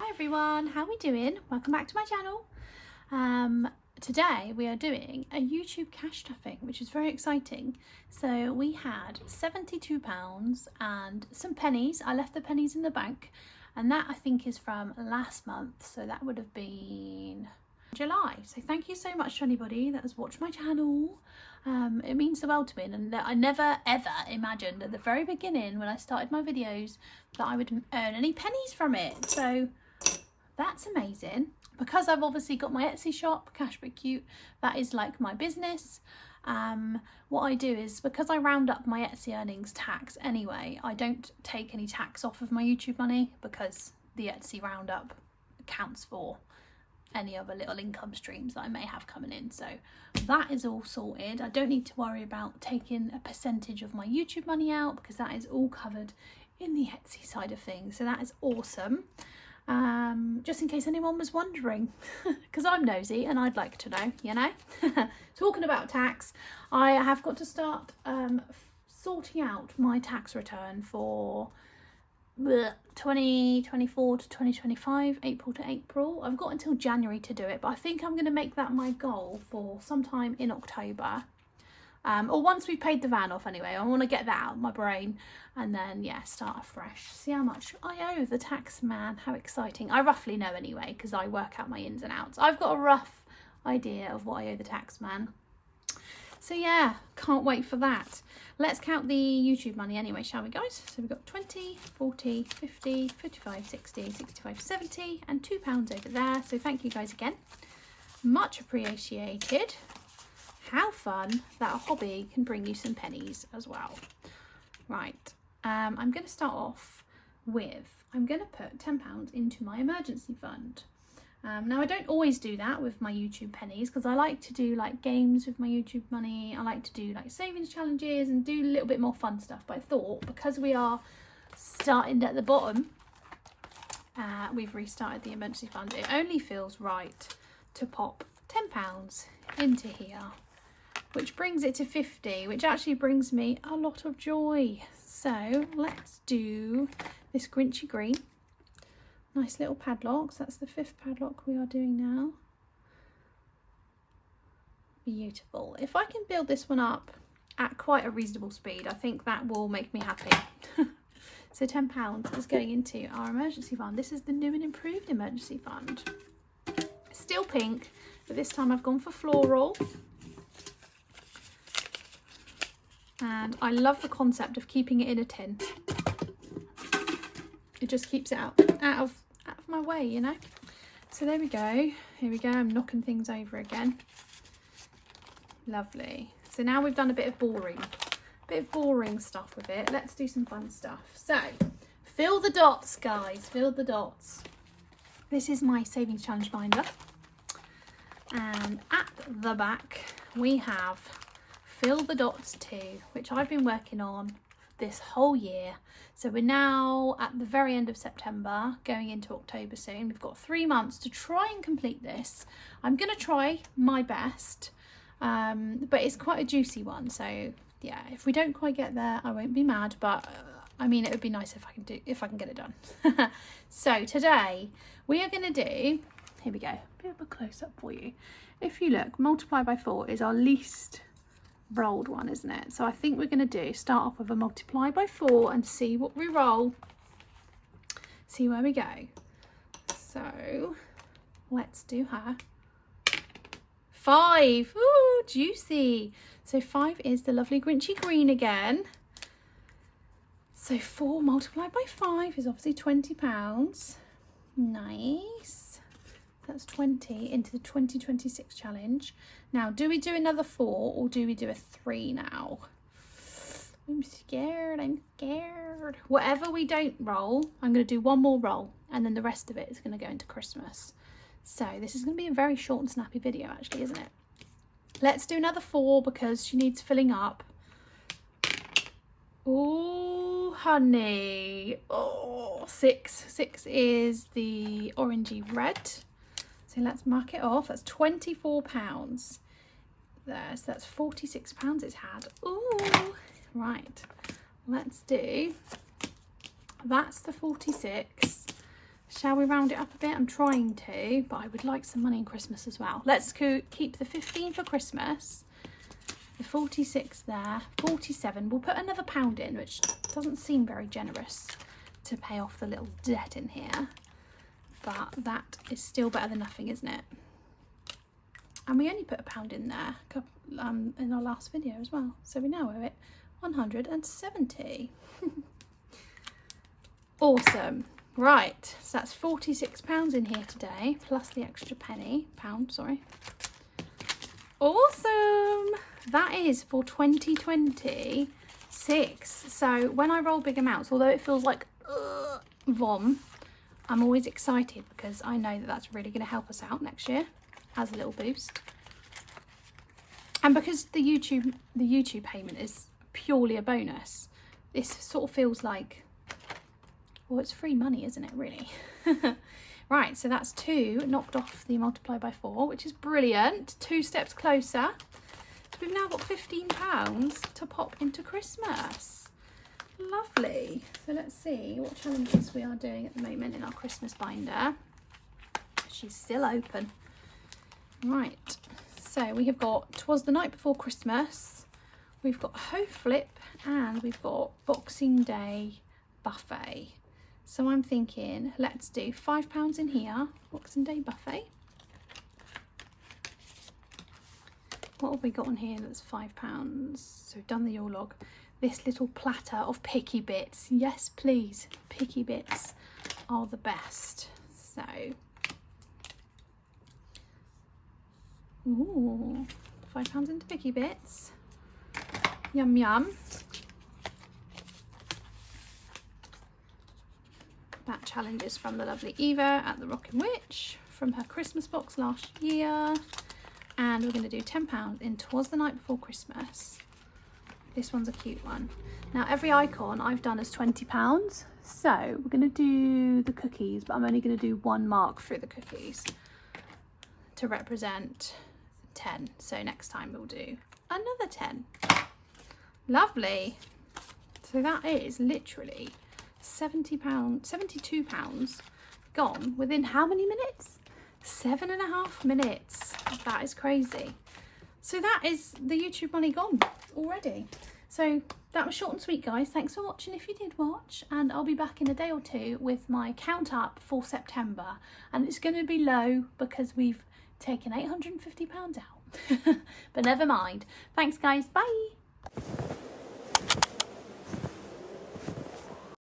Hi everyone, how are we doing? Welcome back to my channel. Today we are doing a YouTube cash stuffing, which is very exciting. So we had £72 and some pennies. I left the pennies in the bank, and that I think is from last month, so that would have been July. So thank you so much to anybody that has watched my channel. It means the world to me, and I never ever imagined at the very beginning when I started my videos that I would earn any pennies from it. So that's amazing. Because I've obviously got my Etsy shop, Cashbutcute, that is like my business. What I do is, because I round up my Etsy earnings tax anyway, I don't take any tax off of my YouTube money because the Etsy roundup counts for any other little income streams that I may have coming in. So that is all sorted. I don't need to worry about taking a percentage of my YouTube money out because that is all covered in the Etsy side of things. So that is awesome. Just in case anyone was wondering, because I'm nosy and I'd like to know, you know. Talking about tax, I have got to start sorting out my tax return for 2024 to 2025, April to April. I've got until January to do it, but I think I'm going to make that my goal for sometime in October. Or once we've paid the van off anyway. I want to get that out of my brain and then, yeah, start afresh. See how much I owe the tax man. How exciting. I roughly know anyway because I work out my ins and outs. I've got a rough idea of what I owe the tax man. So yeah, can't wait for that. Let's count the YouTube money anyway, shall we guys? So we've got 20, 40, 50, 55, 60, 65, 70 and £2 over there. So thank you guys again. Much appreciated. How fun that a hobby can bring you some pennies as well. Right, I'm going to start off with, I'm going to put £10 into my emergency fund. Now I don't always do that with my YouTube pennies because I like to do like games with my YouTube money. I like to do like savings challenges and do a little bit more fun stuff. But I thought because we are starting at the bottom, we've restarted the emergency fund. It only feels right to pop £10 into here, which brings it to 50, which actually brings me a lot of joy. So let's do this Grinchy green. Nice little padlocks. That's the 5th padlock we are doing now. Beautiful. If I can build this one up at quite a reasonable speed, I think that will make me happy. So £10 is going into our emergency fund. This is the new and improved emergency fund. Still pink, but this time I've gone for floral. And I love the concept of keeping it in a tin. It just keeps it out of my way, you know. So there we go. Here we go. I'm knocking things over again. Lovely. So now we've done a bit of boring stuff with it. Let's do some fun stuff. So fill the dots, guys. Fill the dots. This is my savings challenge binder. And at the back we have Fill the Dots 2, which I've been working on this whole year. So we're now at the very end of September, going into October soon. We've got 3 months to try and complete this. I'm going to try my best, but it's quite a juicy one. So yeah, if we don't quite get there, I won't be mad, but I mean, it would be nice if I can get it done. So today we are going to do, here we go, a bit of a close up for you. If you look, multiply by 4 is our least rolled one, isn't it? So I think we're going to start off with a multiply by 4 and see what we roll, see where we go. So let's do her. 5. Ooh, juicy. So 5 is the lovely Grinchy green again. So 4 multiplied by 5 is obviously £20. Nice. That's 20 into the 2026 challenge. Now, do we do another 4 or do we do a 3 now? I'm scared. Whatever we don't roll, I'm going to do one more roll and then the rest of it is going to go into Christmas. So this is going to be a very short and snappy video actually, isn't it? Let's do another 4 because she needs filling up. Oh, honey. Oh, 6. 6 is the orangey red. So let's mark it off. That's £24 there. So that's £46 it's had. Ooh, right. Let's do, that's the 46. Shall we round it up a bit? I'm trying to, but I would like some money in Christmas as well. Let's keep the 15 for Christmas. The 46 there, 47. We'll put another £1 in, which doesn't seem very generous to pay off the little debt in here. But that is still better than nothing, isn't it? And we only put £1 in there in our last video as well. So we now owe it 170. Awesome. Right, so that's £46 in here today, plus the extra pound, sorry. Awesome. That is for 2026. So when I roll big amounts, although it feels like vom, I'm always excited because I know that that's really going to help us out next year as a little boost. And because the YouTube payment is purely a bonus, this sort of feels like, well, it's free money, isn't it, really? Right, so that's 2 knocked off the multiply by 4, which is brilliant. 2 steps closer. So we've now got £15 to pop into Christmas. Lovely. So let's see what challenges we are doing at the moment in our Christmas binder. She's still open. Right, so we have got 'Twas the Night Before Christmas. We've got Hoe Flip, and we've got Boxing Day Buffet. So I'm thinking, let's do £5 in here, Boxing Day Buffet. What have we got on here that's £5? So we've done the Yule log. This little platter of picky bits. Yes, please. Picky bits are the best. So, ooh, £5 into picky bits. Yum, yum. That challenge is from the lovely Eva at the Rockin' Witch from her Christmas box last year. And we're going to do £10 in 'Twas the Night Before Christmas. This one's a cute one. Now every icon I've done is £20. So we're going to do the cookies, but I'm only going to do 1 mark through the cookies to represent 10. So next time we'll do another 10. Lovely. So that is literally £72 gone within how many minutes? 7.5 minutes. That is crazy. So that is the YouTube money gone already. So that was short and sweet, guys. Thanks for watching if you did watch, and I'll be back in a day or 2 with my count up for September, and it's going to be low because we've taken £850 out. But never mind. Thanks, guys. Bye.